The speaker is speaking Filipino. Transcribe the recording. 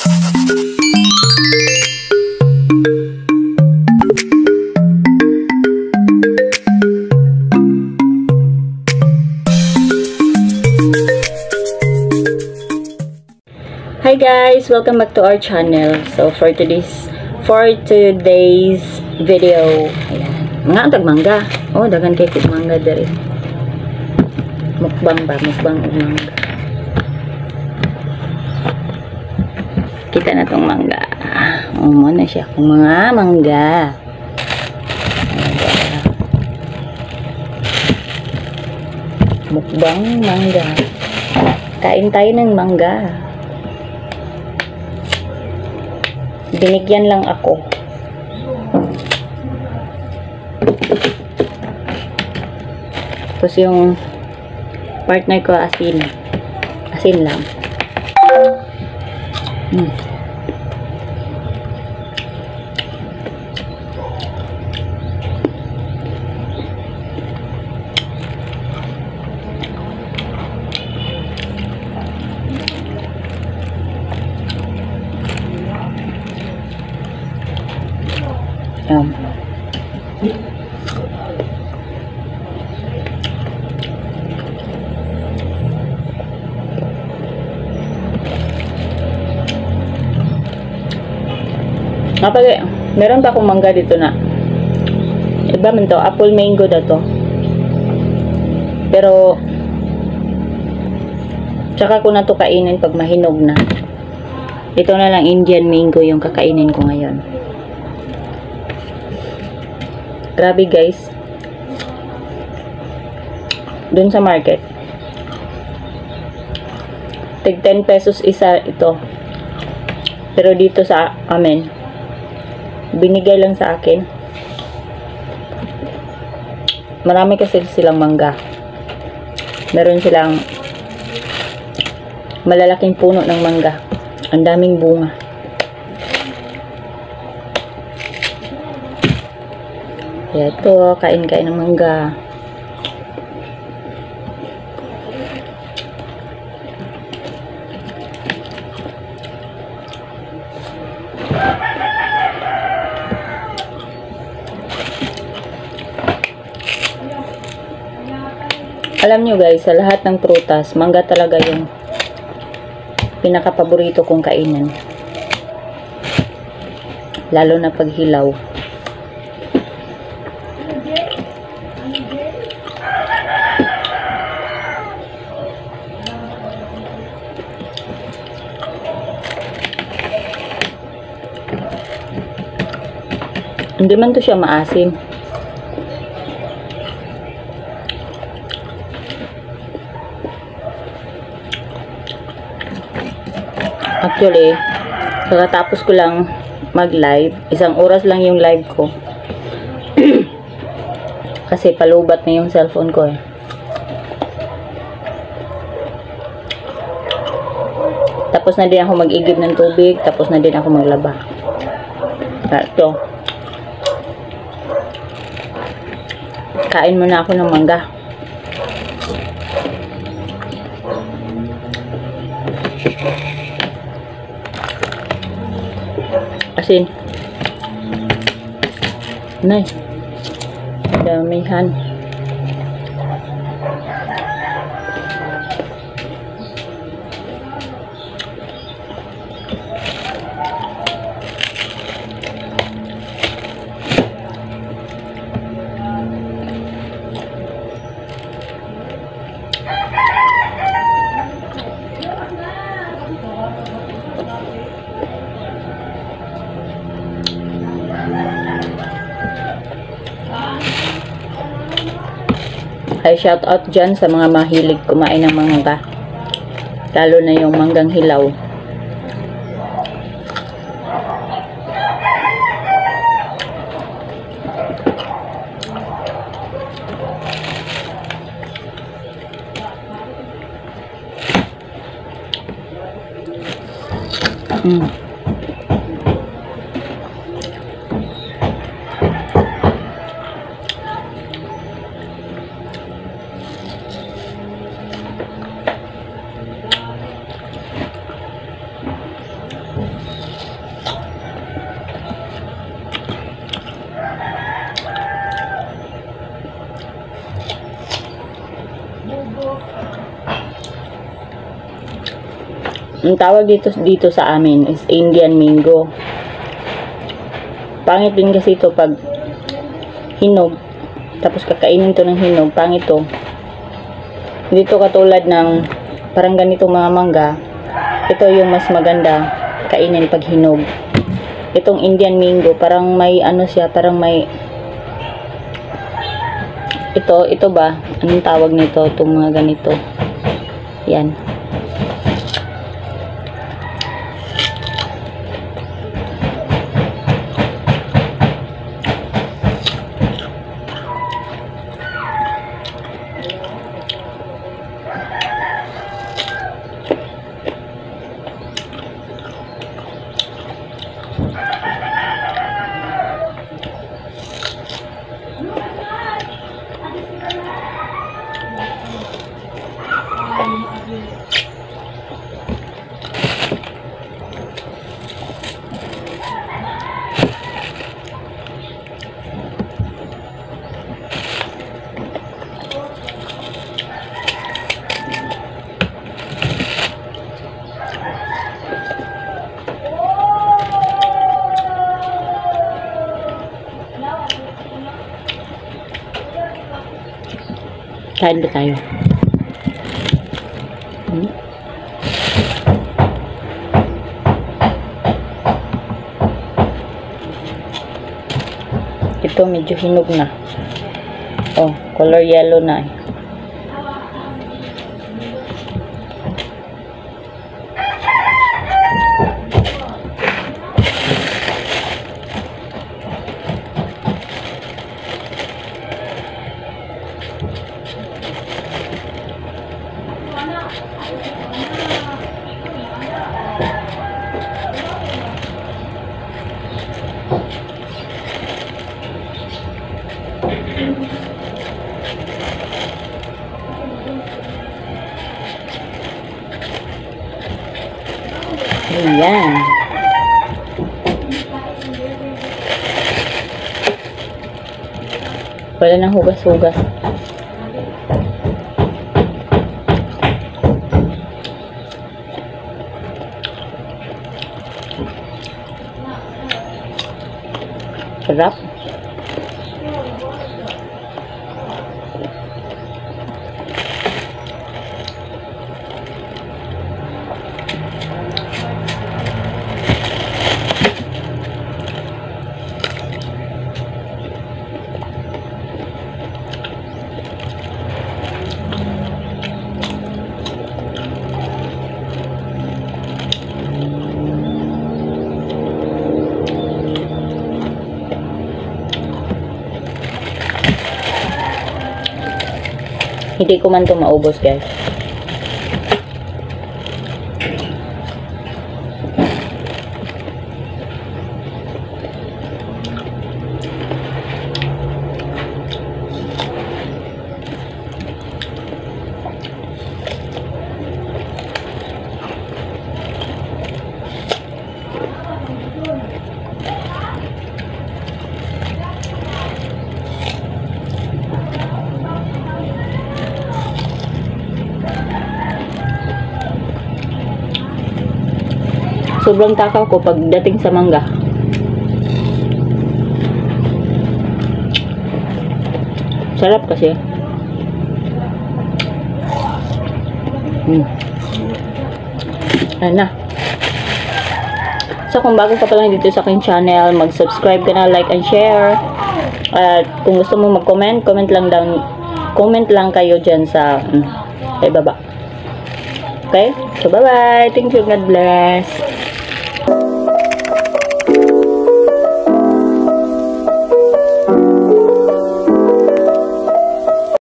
Hi guys, welcome back to our channel. So for today's video, ayan, mga antag mangga. Oh, dagan kay kog mangga diri. Mukbang og mangga. Kita na tong mangga. Oh, mo na siya kung mga mangga. Mukbang mangga. Kain tayo ng mangga. Binigyan lang ako. Tapos yung partner ko asin. Asin lang. Kapag meron pa akong mangga dito na iba man to, apple mango na to, pero tsaka ko na to kainin pag mahinog na. Ito na lang Indian mango yung kakainin ko ngayon. Grabe guys, dun sa market tig 10 pesos isa ito, pero dito sa amin binigay lang sa akin. Marami kasi silang mangga. Meron silang malalaking puno ng mangga. Ang daming bunga. Kaya ito, kain-kain ng mangga. Alam nyo guys, sa lahat ng prutas, mangga talaga yung pinaka-paborito kong kainin. Lalo na pag hilaw. Hindi man to siya maasim. Actually, pagkatapos ko lang mag-live, 1 oras lang yung live ko. Kasi palubat na yung cellphone ko eh. Tapos na din ako mag-igib ng tubig, tapos na din ako maglaba. Ito. Kain muna ako ng mangga. Asin. Nice. Damihan. Ay, shout out dyan sa mga mahilig kumain ng mangga. Lalo na yung manggang hilaw. Ang tawag dito sa amin is Indian mango. Pangit din kasi ito pag hinog. Tapos kakainin to ng hinog. Pangit to. Dito katulad ng parang ganitong mga mangga. Ito yung mas maganda kainin pag hinog. Itong Indian mango, parang may ano siya, parang may ito ba? Anong tawag nito? Itong mga ganito. Yan. Kain ba tayo? Ito medyo hinog na. Oh, color yellow na. Ayan. Wala nang hugas-hugas. Sarap. Hindi ko man ito maubos, guys. Sobrang takaw ko pagdating sa mangga. Sarap kasi. Ayan na. So kung bago ka pa lang dito sa aking channel, mag-subscribe ka na, like and share. At kung gusto mo mag-comment, comment lang kayo dyan sa ibaba. Okay? So bye-bye. Thank you. God bless.